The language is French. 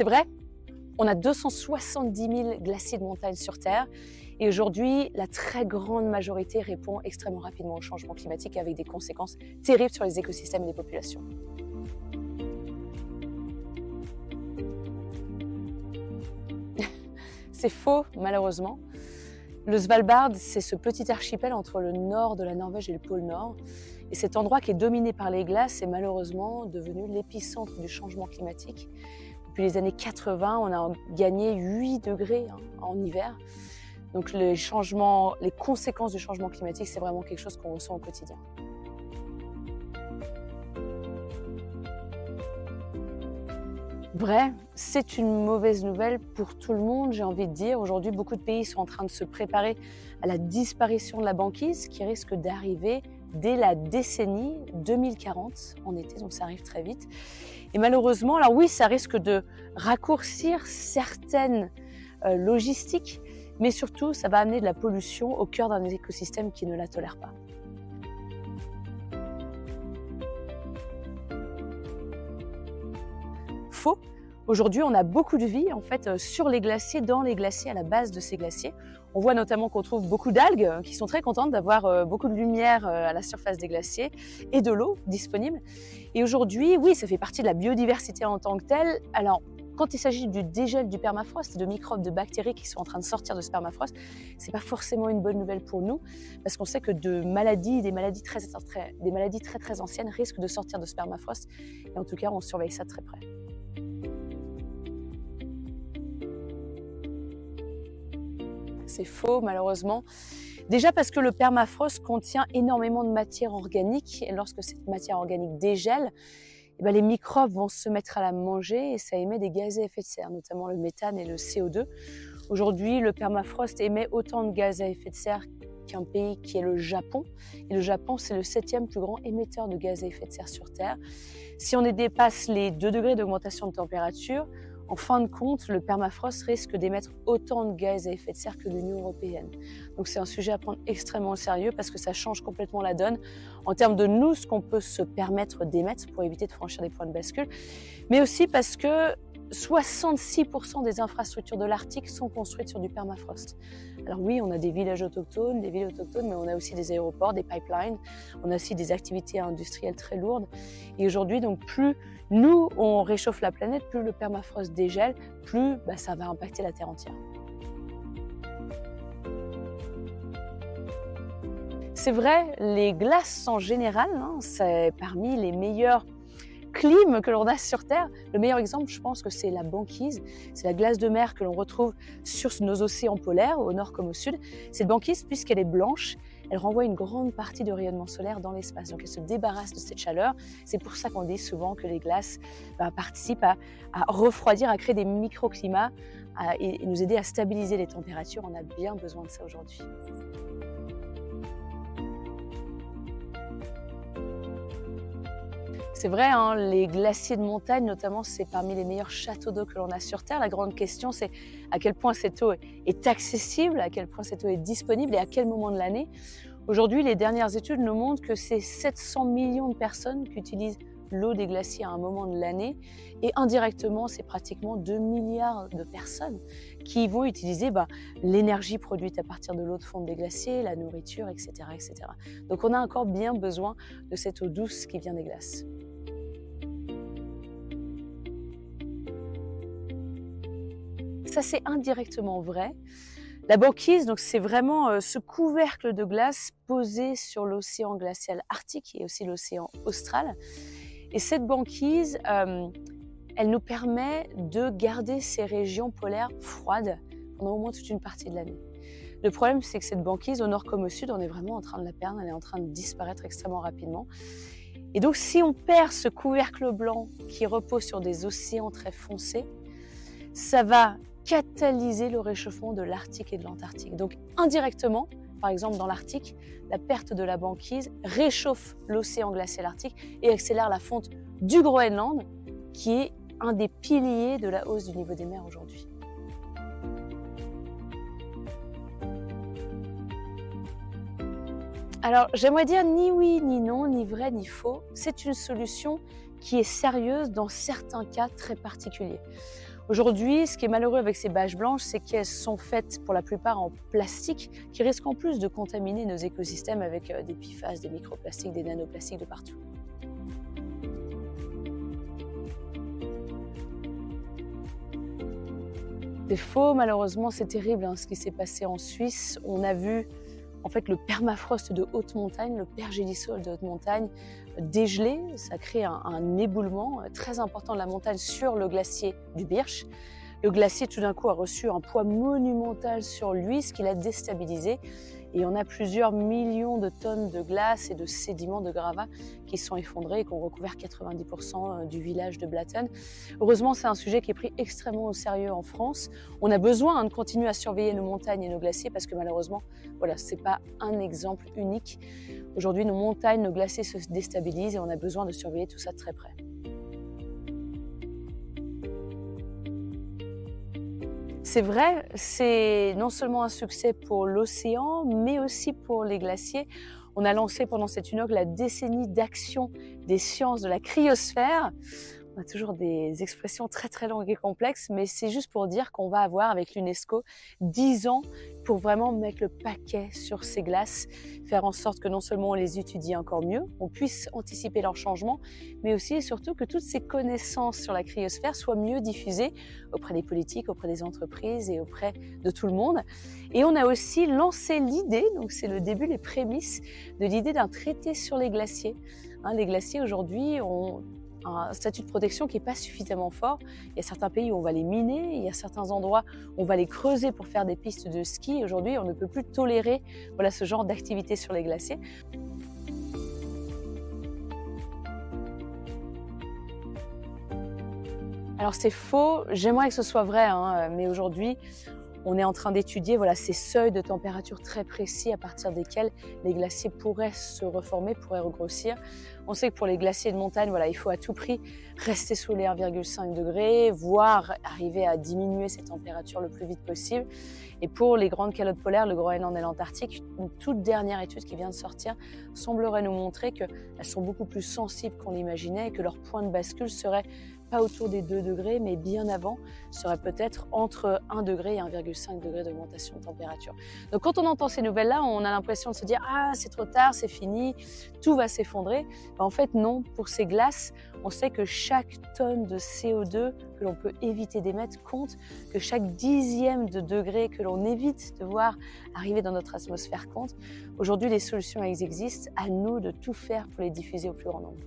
C'est vrai, on a 270 000 glaciers de montagne sur Terre et aujourd'hui, la très grande majorité répond extrêmement rapidement au changement climatique avec des conséquences terribles sur les écosystèmes et les populations. C'est faux, malheureusement. Le Svalbard, c'est ce petit archipel entre le nord de la Norvège et le pôle Nord. Et cet endroit qui est dominé par les glaces est malheureusement devenu l'épicentre du changement climatique. Depuis les années 80, on a gagné 8 degrés en hiver. Donc les conséquences du changement climatique, c'est vraiment quelque chose qu'on ressent au quotidien. Vrai, c'est une mauvaise nouvelle pour tout le monde, j'ai envie de dire. Aujourd'hui, beaucoup de pays sont en train de se préparer à la disparition de la banquise qui risque d'arriver dès la décennie 2040 en été, donc ça arrive très vite. Et malheureusement, alors oui, ça risque de raccourcir certaines logistiques, mais surtout, ça va amener de la pollution au cœur d'un écosystème qui ne la tolère pas. Faux. Aujourd'hui, on a beaucoup de vie en fait sur les glaciers, dans les glaciers, à la base de ces glaciers. On voit notamment qu'on trouve beaucoup d'algues qui sont très contentes d'avoir beaucoup de lumière à la surface des glaciers et de l'eau disponible. Et aujourd'hui, oui, ça fait partie de la biodiversité en tant que telle. Alors, quand il s'agit du dégel du permafrost et de microbes, de bactéries qui sont en train de sortir de ce permafrost, c'est pas forcément une bonne nouvelle pour nous, parce qu'on sait que des maladies très anciennes risquent de sortir de ce permafrost. Et en tout cas, on surveille ça de très près. C'est faux, malheureusement. Déjà parce que le permafrost contient énormément de matière organique et lorsque cette matière organique dégèle, les microbes vont se mettre à la manger et ça émet des gaz à effet de serre, notamment le méthane et le CO2. Aujourd'hui, le permafrost émet autant de gaz à effet de serre qu'un pays qui est le Japon. Et le Japon, c'est le 7e plus grand émetteur de gaz à effet de serre sur Terre. Si on dépasse les 2 degrés d'augmentation de température, en fin de compte, le permafrost risque d'émettre autant de gaz à effet de serre que l'Union européenne. Donc c'est un sujet à prendre extrêmement au sérieux parce que ça change complètement la donne en termes de nous, ce qu'on peut se permettre d'émettre pour éviter de franchir des points de bascule, mais aussi parce que 66% des infrastructures de l'Arctique sont construites sur du permafrost. Alors oui, on a des villages autochtones, mais on a aussi des aéroports, des pipelines, on a aussi des activités industrielles très lourdes. Et aujourd'hui, donc plus nous, on réchauffe la planète, plus le permafrost dégèle, plus ça va impacter la Terre entière. C'est vrai, les glaces en général, c'est parmi les meilleurs clim que l'on a sur Terre. Le meilleur exemple, je pense que c'est la banquise. C'est la glace de mer que l'on retrouve sur nos océans polaires, au nord comme au sud. Cette banquise, puisqu'elle est blanche, elle renvoie une grande partie de rayonnement solaire dans l'espace. Donc elle se débarrasse de cette chaleur. C'est pour ça qu'on dit souvent que les glaces participent à refroidir, à créer des microclimats et nous aider à stabiliser les températures. On a bien besoin de ça aujourd'hui. C'est vrai, les glaciers de montagne, notamment, c'est parmi les meilleurs châteaux d'eau que l'on a sur Terre. La grande question, c'est à quel point cette eau est accessible, à quel point cette eau est disponible et à quel moment de l'année. Aujourd'hui, les dernières études nous montrent que c'est 700 millions de personnes qui utilisent l'eau des glaciers à un moment de l'année et indirectement, c'est pratiquement 2 milliards de personnes qui vont utiliser l'énergie produite à partir de l'eau de fonte des glaciers, la nourriture, etc., etc. Donc on a encore bien besoin de cette eau douce qui vient des glaces. Ça, c'est indirectement vrai. La banquise, donc c'est vraiment ce couvercle de glace posé sur l'océan glacial arctique et aussi l'océan austral. Et cette banquise, elle nous permet de garder ces régions polaires froides pendant au moins toute une partie de l'année. Le problème, c'est que cette banquise, au nord comme au sud, on est vraiment en train de la perdre, elle est en train de disparaître extrêmement rapidement. Et donc, si on perd ce couvercle blanc qui repose sur des océans très foncés, ça va catalyser le réchauffement de l'Arctique et de l'Antarctique. Donc indirectement, par exemple dans l'Arctique, la perte de la banquise réchauffe l'océan glacial arctique et accélère la fonte du Groenland, qui est un des piliers de la hausse du niveau des mers aujourd'hui. Alors j'aimerais dire ni oui, ni non, ni vrai, ni faux. C'est une solution qui est sérieuse dans certains cas très particuliers. Aujourd'hui, ce qui est malheureux avec ces bâches blanches, c'est qu'elles sont faites pour la plupart en plastique, qui risquent en plus de contaminer nos écosystèmes avec des PFAS, des microplastiques, des nanoplastiques de partout. C'est faux, malheureusement, c'est terrible ce qui s'est passé en Suisse. On a vu en fait le permafrost de haute montagne, le pergélisol de haute montagne dégelé. Ça crée un éboulement très important de la montagne sur le glacier du Birch. Le glacier, tout d'un coup, a reçu un poids monumental sur lui, ce qui l'a déstabilisé. Et on a plusieurs millions de tonnes de glace et de sédiments de gravats qui sont effondrés et qui ont recouvert 90% du village de Blatten. Heureusement, c'est un sujet qui est pris extrêmement au sérieux en France. On a besoin de continuer à surveiller nos montagnes et nos glaciers parce que malheureusement, voilà, ce n'est pas un exemple unique. Aujourd'hui, nos montagnes, nos glaciers se déstabilisent et on a besoin de surveiller tout ça de très près. C'est vrai, c'est non seulement un succès pour l'océan, mais aussi pour les glaciers. On a lancé pendant cette UNOC la décennie d'action des sciences de la cryosphère. On a toujours des expressions très longues et complexes, mais c'est juste pour dire qu'on va avoir avec l'UNESCO 10 ans pour vraiment mettre le paquet sur ces glaces, faire en sorte que non seulement on les étudie encore mieux, on puisse anticiper leur changement, mais aussi et surtout que toutes ces connaissances sur la cryosphère soient mieux diffusées auprès des politiques, auprès des entreprises et auprès de tout le monde. Et on a aussi lancé l'idée, donc c'est le début, les prémices de l'idée d'un traité sur les glaciers. Les glaciers aujourd'hui ont un statut de protection qui n'est pas suffisamment fort. Il y a certains pays où on va les miner, il y a certains endroits où on va les creuser pour faire des pistes de ski. Aujourd'hui, on ne peut plus tolérer ce genre d'activité sur les glaciers. Alors c'est faux, j'aimerais que ce soit vrai, mais aujourd'hui, on est en train d'étudier ces seuils de température très précis à partir desquels les glaciers pourraient se reformer, pourraient regrossir. On sait que pour les glaciers de montagne, il faut à tout prix rester sous les 1,5 degrés, voire arriver à diminuer ces températures le plus vite possible. Et pour les grandes calottes polaires, le Groenland et l'Antarctique, une toute dernière étude qui vient de sortir semblerait nous montrer qu'elles sont beaucoup plus sensibles qu'on l'imaginait et que leur point de bascule serait pas autour des 2 degrés, mais bien avant, serait peut-être entre 1 degré et 1,5 degré d'augmentation de température. Donc quand on entend ces nouvelles-là, on a l'impression de se dire « Ah, c'est trop tard, c'est fini, tout va s'effondrer ». En fait, non, pour ces glaces, on sait que chaque tonne de CO2 que l'on peut éviter d'émettre compte, que chaque dixième de degré que l'on évite de voir arriver dans notre atmosphère compte. Aujourd'hui, les solutions existent, à nous de tout faire pour les diffuser au plus grand nombre.